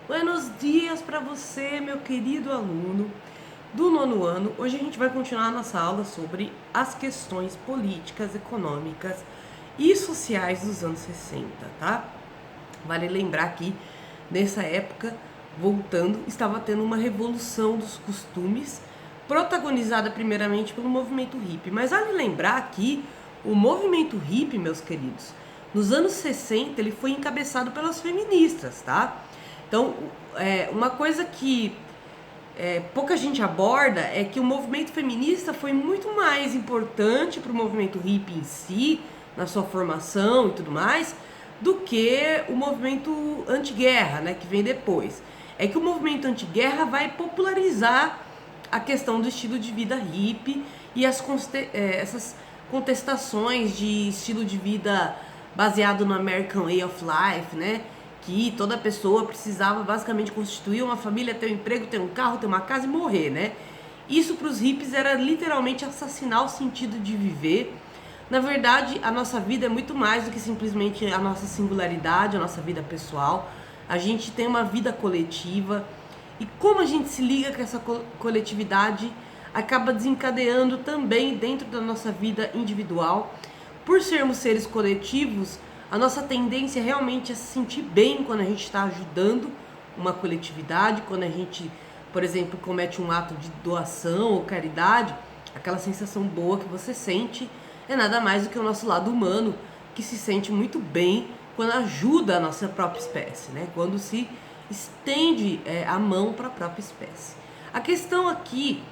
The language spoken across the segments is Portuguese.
Buenos dias para você, meu querido aluno do nono ano. Hoje a gente vai continuar a nossa aula sobre as questões políticas, econômicas e sociais dos anos 60, tá? Vale lembrar que nessa época, voltando, estava tendo uma revolução dos costumes, protagonizada primeiramente pelo movimento hippie. Mas vale lembrar que o movimento hippie, meus queridos, nos anos 60 ele foi encabeçado pelas feministas, tá? Então, uma coisa que pouca gente aborda é que o movimento feminista foi muito mais importante para o movimento hippie em si, na sua formação e tudo mais, do que o movimento anti-guerra, né, que vem depois. É que o movimento anti-guerra vai popularizar a questão do estilo de vida hippie e essas contestações de estilo de vida baseado no American Way of Life, né? Que toda pessoa precisava basicamente constituir uma família, ter um emprego, ter um carro, ter uma casa e morrer, né? Isso para os hippies era literalmente assassinar o sentido de viver. Na verdade, a nossa vida é muito mais do que simplesmente a nossa singularidade, a nossa vida pessoal. A gente tem uma vida coletiva e como a gente se liga com essa coletividade acaba desencadeando também dentro da nossa vida individual. Por sermos seres coletivos, a nossa tendência realmente é se sentir bem quando a gente está ajudando uma coletividade, quando a gente, por exemplo, comete um ato de doação ou caridade, aquela sensação boa que você sente é nada mais do que o nosso lado humano, que se sente muito bem quando ajuda a nossa própria espécie, né? Quando se estende a mão para a própria espécie. A questão aqui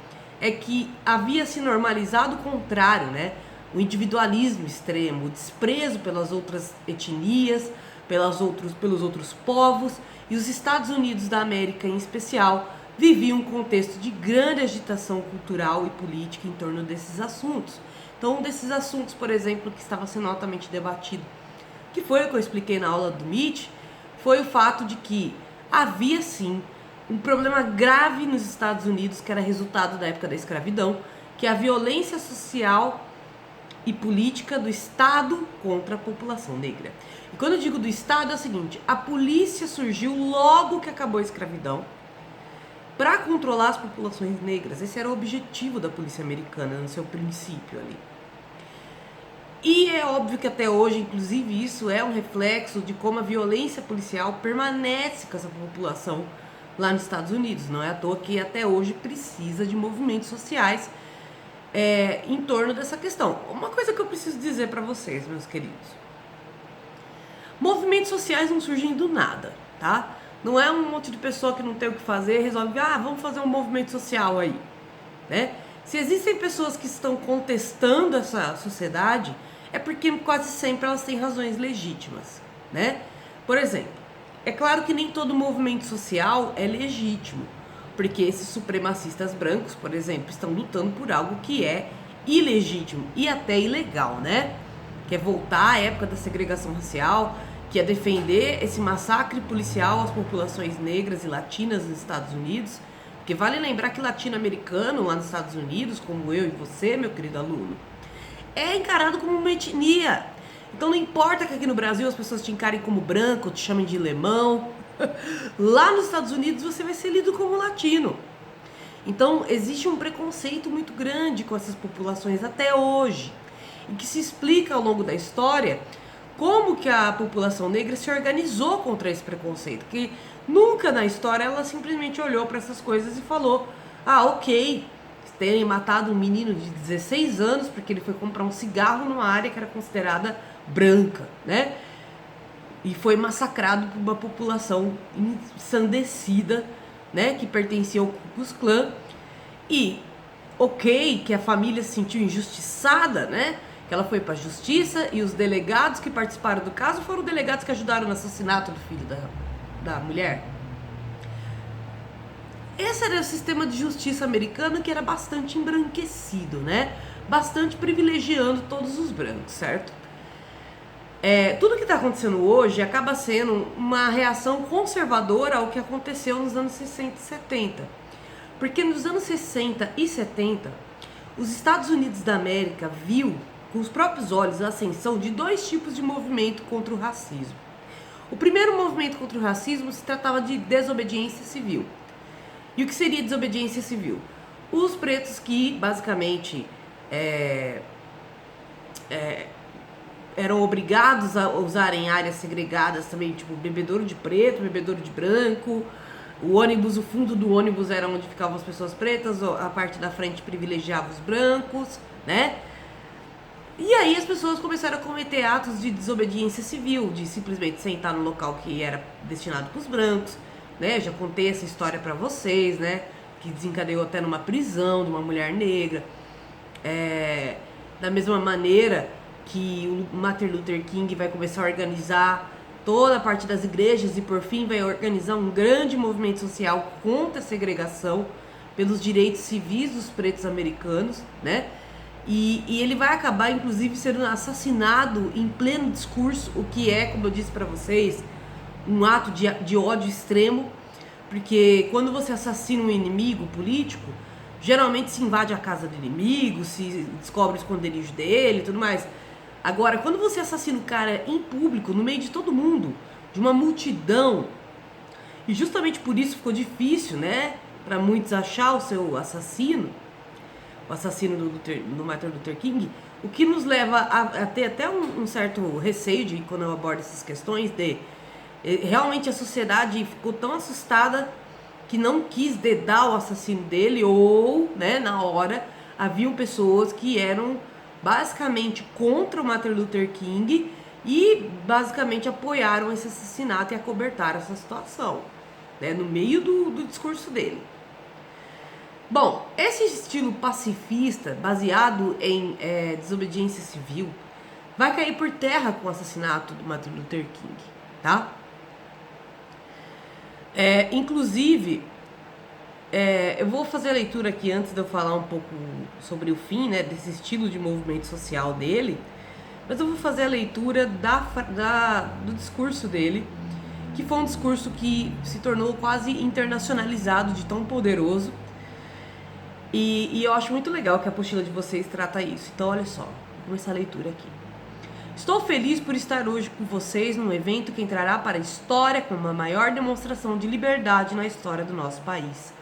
é que havia se normalizado o contrário, né? O individualismo extremo, o desprezo pelas outras etnias, pelos outros povos, e os Estados Unidos da América em especial viviam um contexto de grande agitação cultural e política em torno desses assuntos. Então, um desses assuntos, por exemplo, que estava sendo altamente debatido, que foi o que eu expliquei na aula do MIT, foi o fato de que havia sim um problema grave nos Estados Unidos, que era resultado da época da escravidão, que é a violência social e política do Estado contra a população negra. E quando eu digo do Estado é o seguinte, a polícia surgiu logo que acabou a escravidão para controlar as populações negras. Esse era o objetivo da polícia americana no seu princípio ali. E é óbvio que até hoje, inclusive, isso é um reflexo de como a violência policial permanece com essa população lá nos Estados Unidos. Não é à toa que até hoje precisa de movimentos sociais em torno dessa questão. Uma coisa que eu preciso dizer para vocês, meus queridos. Movimentos sociais não surgem do nada, tá? Não é um monte de pessoa que não tem o que fazer, resolve, vamos fazer um movimento social aí, né? Se existem pessoas que estão contestando essa sociedade, é porque quase sempre elas têm razões legítimas, né? Por exemplo, é claro que nem todo movimento social é legítimo, porque esses supremacistas brancos, por exemplo, estão lutando por algo que é ilegítimo e até ilegal, né? Que é voltar à época da segregação racial, que é defender esse massacre policial às populações negras e latinas nos Estados Unidos, porque vale lembrar que latino-americano lá nos Estados Unidos, como eu e você, meu querido aluno, é encarado como uma etnia. Então não importa que aqui no Brasil as pessoas te encarem como branco, te chamem de lemão, lá nos Estados Unidos você vai ser lido como latino. Então existe um preconceito muito grande com essas populações até hoje, e que se explica ao longo da história como que a população negra se organizou contra esse preconceito, que nunca na história ela simplesmente olhou para essas coisas e falou, ok, terem matado um menino de 16 anos porque ele foi comprar um cigarro numa área que era considerada branca, né? E foi massacrado por uma população ensandecida, né, que pertencia ao Ku Klux Klan. E ok que a família se sentiu injustiçada, né, que ela foi para a justiça e os delegados que participaram do caso foram delegados que ajudaram no assassinato do filho da mulher. Esse era o sistema de justiça americano, que era bastante embranquecido, né, bastante privilegiando todos os brancos, certo? Tudo que está acontecendo hoje acaba sendo uma reação conservadora ao que aconteceu nos anos 60 e 70. Porque nos anos 60 e 70, os Estados Unidos da América viu com os próprios olhos a ascensão de dois tipos de movimento contra o racismo. O primeiro movimento contra o racismo se tratava de desobediência civil. E o que seria desobediência civil? Os pretos que, basicamente, eram obrigados a usarem áreas segregadas também, tipo bebedouro de preto, bebedouro de branco. O ônibus, o fundo do ônibus era onde ficavam as pessoas pretas, a parte da frente privilegiava os brancos, né? E aí as pessoas começaram a cometer atos de desobediência civil, de simplesmente sentar no local que era destinado para os brancos, né? Já contei essa história para vocês, né? Que desencadeou até numa prisão de uma mulher negra. Da mesma maneira que o Martin Luther King vai começar a organizar toda a parte das igrejas e por fim vai organizar um grande movimento social contra a segregação pelos direitos civis dos pretos americanos, né? E ele vai acabar, inclusive, sendo assassinado em pleno discurso, o que é, como eu disse para vocês, um ato de ódio extremo, porque quando você assassina um inimigo político, geralmente se invade a casa do inimigo, se descobre o esconderijo dele e tudo mais. Agora, quando você assassina o cara em público, no meio de todo mundo, de uma multidão, e justamente por isso ficou difícil, né, para muitos achar o seu assassino, o assassino do Martin Luther King, o que nos leva a ter até um certo receio de, quando eu abordo essas questões, de realmente a sociedade ficou tão assustada que não quis dedar o assassino dele, ou, né, na hora, haviam pessoas que eram basicamente contra o Martin Luther King e basicamente apoiaram esse assassinato e acobertaram essa situação, né, no meio do discurso dele. Bom, esse estilo pacifista, baseado em desobediência civil, vai cair por terra com o assassinato do Martin Luther King, tá? Inclusive, eu vou fazer a leitura aqui antes de eu falar um pouco sobre o fim, né, desse estilo de movimento social dele, mas eu vou fazer a leitura do discurso dele, que foi um discurso que se tornou quase internacionalizado de tão poderoso. E eu acho muito legal que a apostila de vocês trata isso. Então, olha só, vou começar a leitura aqui. Estou feliz por estar hoje com vocês num evento que entrará para a história como a maior demonstração de liberdade na história do nosso país.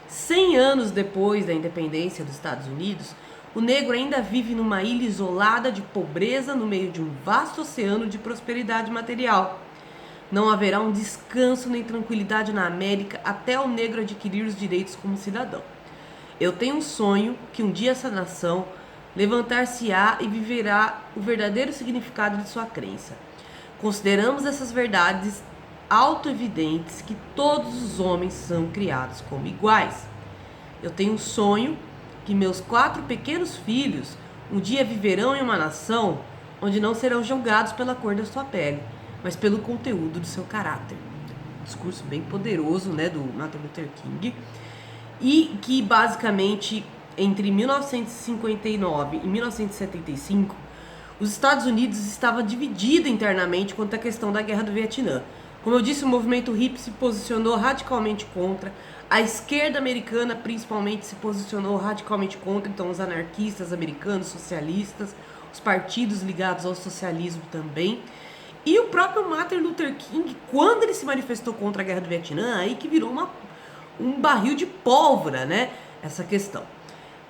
100 anos depois da independência dos Estados Unidos, o negro ainda vive numa ilha isolada de pobreza no meio de um vasto oceano de prosperidade material. Não haverá um descanso nem tranquilidade na América até o negro adquirir os direitos como cidadão. Eu tenho um sonho que um dia essa nação levantar-se-á e viverá o verdadeiro significado de sua crença. Consideramos essas verdades auto-evidentes que todos os homens são criados como iguais. Eu tenho um sonho que meus 4 pequenos filhos um dia viverão em uma nação onde não serão julgados pela cor da sua pele, mas pelo conteúdo do seu caráter. Discurso bem poderoso, né, do Martin Luther King. E que basicamente entre 1959 e 1975 os Estados Unidos estavam divididos internamente quanto à questão da guerra do Vietnã. Como eu disse, o movimento hippie se posicionou radicalmente contra, a esquerda americana principalmente se posicionou radicalmente contra, então os anarquistas americanos, socialistas, os partidos ligados ao socialismo também. E o próprio Martin Luther King, quando ele se manifestou contra a guerra do Vietnã, aí que virou um barril de pólvora, né, essa questão.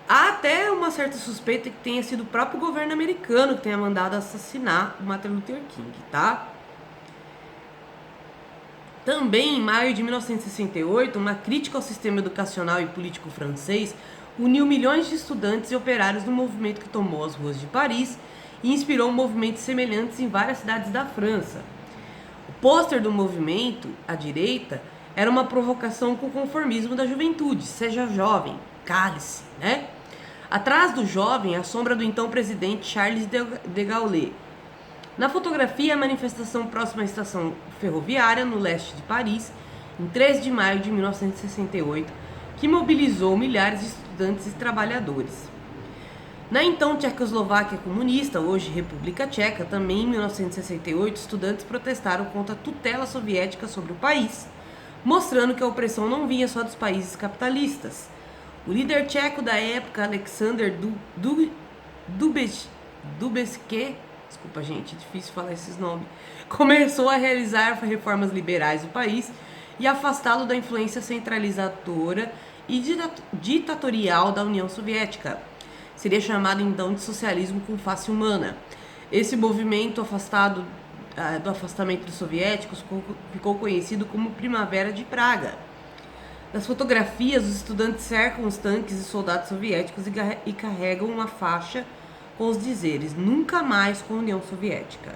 Há até uma certa suspeita que tenha sido o próprio governo americano que tenha mandado assassinar o Martin Luther King, tá? Também, em maio de 1968, uma crítica ao sistema educacional e político francês uniu milhões de estudantes e operários no movimento que tomou as ruas de Paris e inspirou movimentos semelhantes em várias cidades da França. O pôster do movimento, à direita, era uma provocação com o conformismo da juventude. Seja jovem, cale-se, né? Atrás do jovem, a sombra do então presidente Charles de Gaulle. Na fotografia, a manifestação próxima à estação ferroviária, no leste de Paris, em 3 de maio de 1968, que mobilizou milhares de estudantes e trabalhadores. Na então Tchecoslováquia comunista, hoje República Tcheca, também em 1968, estudantes protestaram contra a tutela soviética sobre o país, mostrando que a opressão não vinha só dos países capitalistas. O líder tcheco da época, Alexander Dubček, desculpa gente, é difícil falar esses nomes, começou a realizar reformas liberais no país e afastá-lo da influência centralizadora e ditatorial da União Soviética. Seria chamado então de socialismo com face humana. Esse movimento do afastamento dos soviéticos ficou conhecido como Primavera de Praga. Nas fotografias, os estudantes cercam os tanques e soldados soviéticos e carregam uma faixa com os dizeres "Nunca mais com a União Soviética".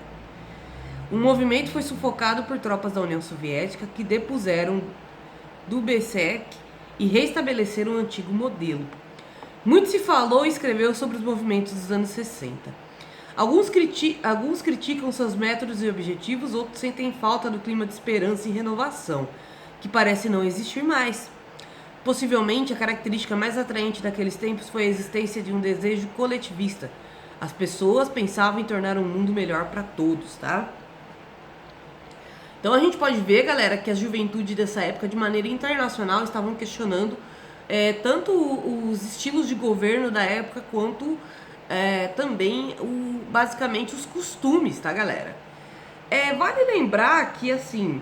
O movimento foi sufocado por tropas da União Soviética que depuseram Dubček e restabeleceram o antigo modelo. Muito se falou e escreveu sobre os movimentos dos anos 60. Alguns criticam seus métodos e objetivos, outros sentem falta do clima de esperança e renovação, que parece não existir mais. Possivelmente, a característica mais atraente daqueles tempos foi a existência de um desejo coletivista. As pessoas pensavam em tornar um mundo melhor para todos, tá? Então a gente pode ver, galera, que a juventude dessa época, de maneira internacional, estavam questionando tanto os estilos de governo da época, quanto também, basicamente, os costumes, tá, galera? Vale lembrar que, assim,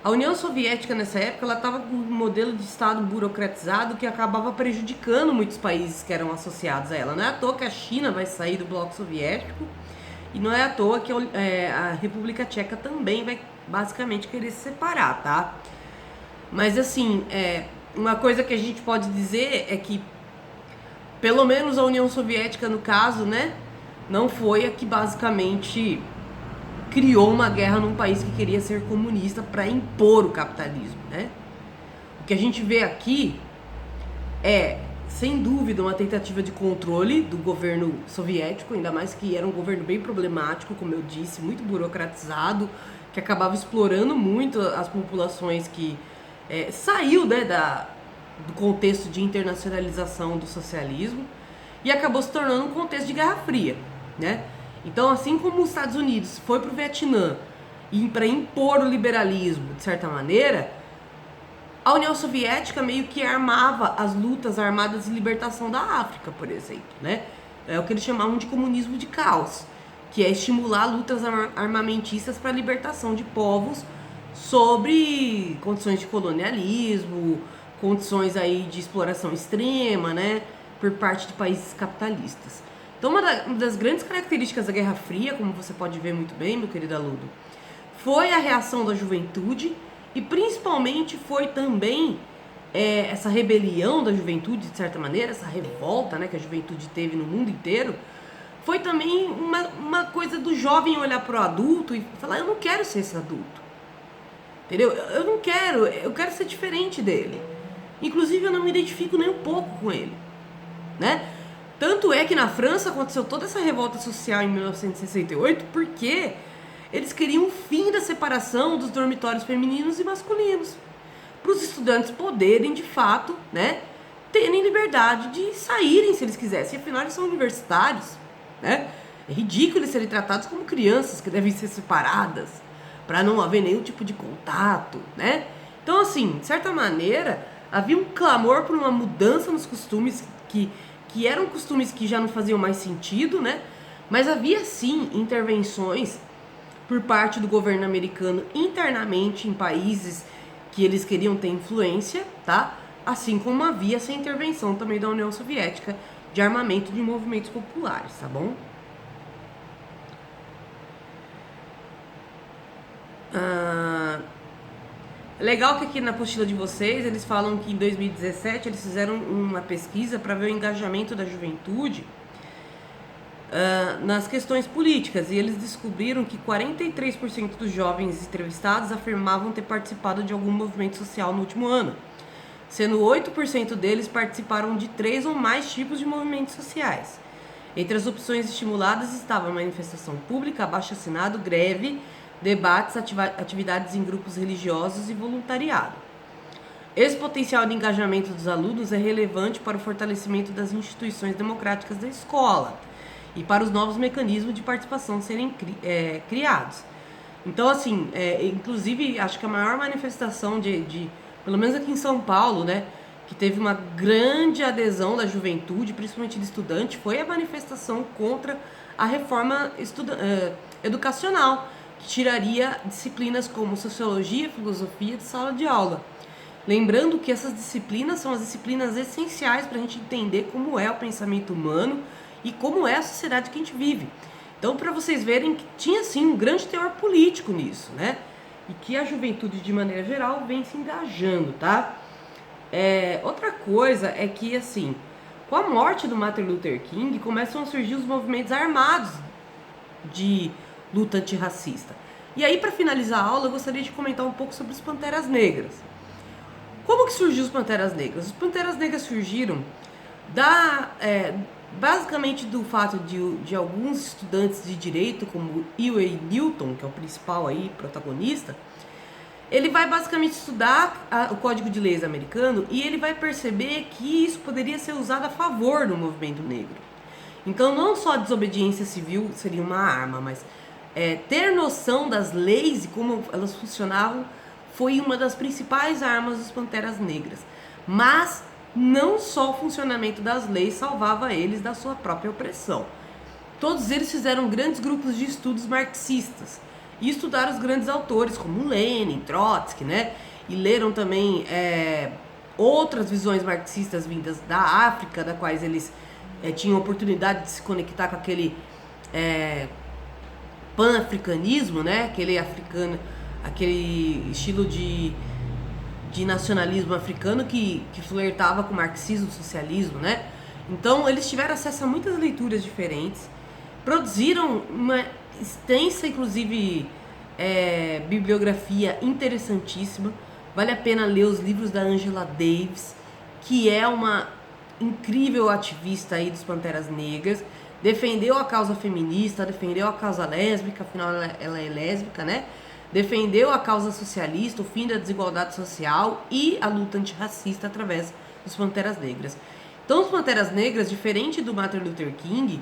a União Soviética nessa época, ela estava com um modelo de Estado burocratizado que acabava prejudicando muitos países que eram associados a ela. Não é à toa que a China vai sair do bloco soviético e não é à toa que a República Tcheca também vai basicamente querer se separar, tá? Mas assim, uma coisa que a gente pode dizer é que pelo menos a União Soviética, no caso, né, não foi a que basicamente criou uma guerra num país que queria ser comunista para impor o capitalismo, né? O que a gente vê aqui é, sem dúvida, uma tentativa de controle do governo soviético, ainda mais que era um governo bem problemático, como eu disse, muito burocratizado, que acabava explorando muito as populações que saiu, né, do contexto de internacionalização do socialismo e acabou se tornando um contexto de Guerra Fria, né? Então, assim como os Estados Unidos foi para o Vietnã para impor o liberalismo, de certa maneira, a União Soviética meio que armava as lutas armadas de libertação da África, por exemplo, né? É o que eles chamavam de comunismo de caos, que é estimular lutas armamentistas para a libertação de povos sobre condições de colonialismo, condições aí de exploração extrema, né, por parte de países capitalistas. Então, uma das grandes características da Guerra Fria, como você pode ver muito bem, meu querido aluno, foi a reação da juventude e principalmente foi também essa rebelião da juventude, de certa maneira, essa revolta, né, que a juventude teve no mundo inteiro, foi também uma coisa do jovem olhar para o adulto e falar: eu não quero ser esse adulto, entendeu? Eu quero ser diferente dele. Inclusive, eu não me identifico nem um pouco com ele, né? Tanto é que na França aconteceu toda essa revolta social em 1968 porque eles queriam o fim da separação dos dormitórios femininos e masculinos, para os estudantes poderem, de fato, né, terem liberdade de saírem se eles quisessem. Afinal, eles são universitários, né? É ridículo eles serem tratados como crianças que devem ser separadas para não haver nenhum tipo de contato, né? Então, assim, de certa maneira, havia um clamor por uma mudança nos costumes que eram costumes que já não faziam mais sentido, né? Mas havia sim intervenções por parte do governo americano internamente em países que eles queriam ter influência, tá? Assim como havia essa intervenção também da União Soviética de armamento de movimentos populares, tá bom? Legal que aqui na apostila de vocês eles falam que em 2017 eles fizeram uma pesquisa para ver o engajamento da juventude nas questões políticas, e eles descobriram que 43% dos jovens entrevistados afirmavam ter participado de algum movimento social no último ano, sendo 8% deles participaram de 3 ou mais tipos de movimentos sociais. Entre as opções estimuladas estavam manifestação pública, abaixo-assinado, greve, debates, atividades em grupos religiosos e voluntariado. Esse potencial de engajamento dos alunos é relevante para o fortalecimento das instituições democráticas da escola e para os novos mecanismos de participação serem criados. Então, assim, inclusive, acho que a maior manifestação pelo menos aqui em São Paulo, né, que teve uma grande adesão da juventude, principalmente de estudante, foi a manifestação contra a reforma educacional, que tiraria disciplinas como sociologia e filosofia de sala de aula. Lembrando que essas disciplinas são as disciplinas essenciais para a gente entender como é o pensamento humano e como é a sociedade que a gente vive. Então, para vocês verem que tinha, sim, um grande teor político nisso, né? E que a juventude, de maneira geral, vem se engajando, tá? Outra coisa é que, assim, com a morte do Martin Luther King, começam a surgir os movimentos armados de luta antirracista. E aí, para finalizar a aula, eu gostaria de comentar um pouco sobre os Panteras Negras. Como que surgiu os Panteras Negras? Os Panteras Negras surgiram basicamente do fato de alguns estudantes de direito, como Huey Newton, que é o principal aí, protagonista. Ele vai basicamente estudar o Código de Leis americano e ele vai perceber que isso poderia ser usado a favor do movimento negro. Então, não só a desobediência civil seria uma arma, mas ter noção das leis e como elas funcionavam foi uma das principais armas dos Panteras Negras. Mas não só o funcionamento das leis salvava eles da sua própria opressão. Todos eles fizeram grandes grupos de estudos marxistas e estudaram os grandes autores como Lenin, Trotsky, né? E leram também outras visões marxistas vindas da África, da quais eles tinham oportunidade de se conectar com aquele pan-africanismo, né? Aquele estilo de nacionalismo africano que flertava com o marxismo, o socialismo, né? Então, eles tiveram acesso a muitas leituras diferentes, produziram uma extensa, inclusive, bibliografia interessantíssima. Vale a pena ler os livros da Angela Davis, que é uma incrível ativista aí dos Panteras Negras, defendeu a causa feminista, defendeu a causa lésbica, afinal ela é lésbica, né? Defendeu a causa socialista, o fim da desigualdade social e a luta antirracista através dos Panteras Negras. Então, os Panteras Negras, diferente do Martin Luther King,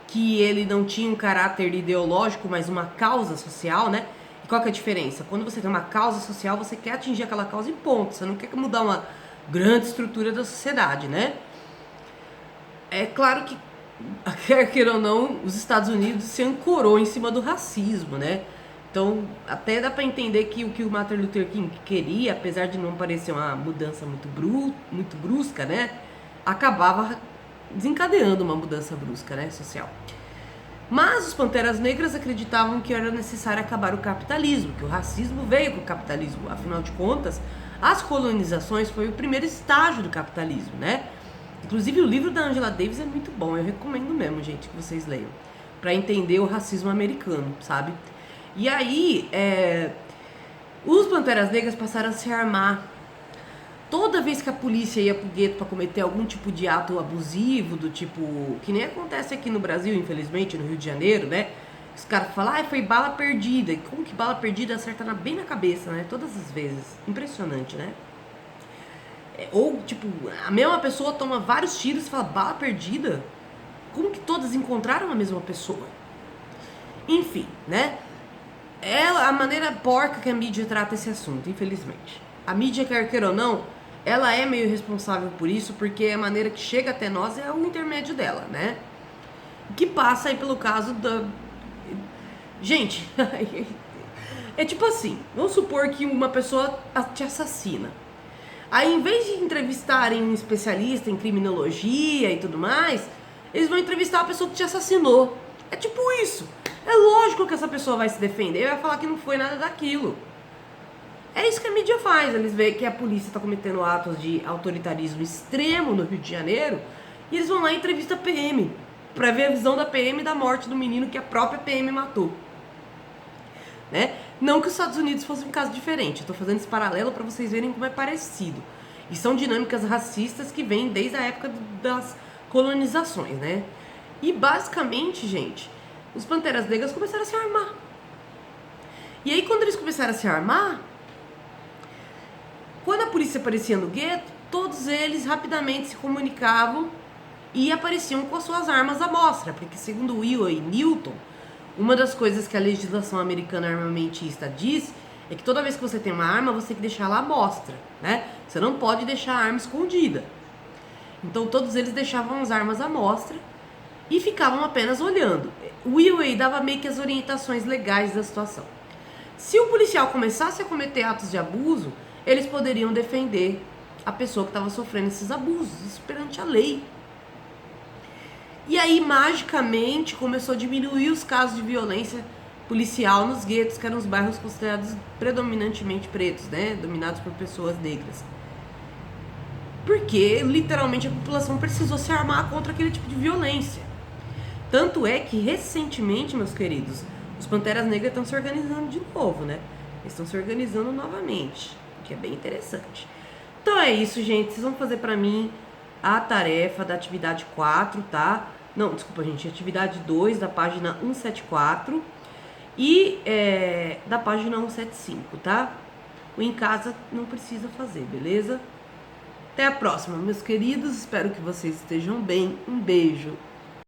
que ele não tinha um caráter ideológico, mas uma causa social, né? E qual que é a diferença? Quando você tem uma causa social, você quer atingir aquela causa e ponto. Você não quer mudar uma grande estrutura da sociedade, né? É claro que, quer queira ou não, os Estados Unidos se ancorou em cima do racismo, né? Então, até dá para entender que o que o Martin Luther King queria, apesar de não parecer uma mudança muito brusca, né? Acabava desencadeando uma mudança brusca, né? Social. Mas os Panteras Negras acreditavam que era necessário acabar o capitalismo, que o racismo veio com o capitalismo. Afinal de contas, as colonizações foi o primeiro estágio do capitalismo, né? Inclusive, o livro da Angela Davis é muito bom. Eu recomendo mesmo, gente, que vocês leiam. Para entender o racismo americano, sabe? E aí, os Panteras Negras passaram a se armar. Toda vez que a polícia ia pro gueto para cometer algum tipo de ato abusivo, do tipo, que nem acontece aqui no Brasil, infelizmente, no Rio de Janeiro, né? Os caras falam, foi bala perdida. E como que bala perdida acerta bem na cabeça, né? Todas as vezes. Impressionante, né? Ou, tipo, a mesma pessoa toma vários tiros e fala, bala perdida? Como que todas encontraram a mesma pessoa? Enfim, né? É a maneira porca que a mídia trata esse assunto, infelizmente. A mídia, quer queira ou não, ela é meio responsável por isso, porque a maneira que chega até nós é o intermédio dela, né? Que passa aí pelo caso da... Gente, é tipo assim, vamos supor que uma pessoa te assassina. Aí, em vez de entrevistarem um especialista em criminologia e tudo mais, eles vão entrevistar a pessoa que te assassinou. É tipo isso. É lógico que essa pessoa vai se defender e vai falar que não foi nada daquilo. É isso que a mídia faz. Eles veem que a polícia está cometendo atos de autoritarismo extremo no Rio de Janeiro e eles vão lá e entrevistam a PM para ver a visão da PM da morte do menino que a própria PM matou. Né? Não que os Estados Unidos fosse um caso diferente. Estou fazendo esse paralelo para vocês verem como é parecido. E são dinâmicas racistas que vêm desde a época das colonizações, né? E basicamente, gente, os Panteras Negras começaram a se armar. E aí, quando eles começaram a se armar, quando a polícia aparecia no gueto, todos eles rapidamente se comunicavam e apareciam com as suas armas à mostra, porque segundo Huey Newton, uma das coisas que a legislação americana armamentista diz é que toda vez que você tem uma arma, você tem que deixar ela à mostra, né? Você não pode deixar a arma escondida. Então todos eles deixavam as armas à mostra e ficavam apenas olhando. O Will dava meio que as orientações legais da situação. Se o policial começasse a cometer atos de abuso, eles poderiam defender a pessoa que estava sofrendo esses abusos, isso perante a lei. E aí, magicamente, começou a diminuir os casos de violência policial nos guetos, que eram os bairros considerados predominantemente pretos, né? Dominados por pessoas negras. Porque, literalmente, a população precisou se armar contra aquele tipo de violência. Tanto é que, recentemente, meus queridos, os Panteras Negras estão se organizando de novo, né? Eles estão se organizando novamente, o que é bem interessante. Então é isso, gente. Vocês vão fazer pra mim a tarefa da atividade 4, tá? Não, desculpa, gente. Atividade 2 da página 174 e da página 175, tá? O em casa não precisa fazer, beleza? Até a próxima, meus queridos. Espero que vocês estejam bem. Um beijo.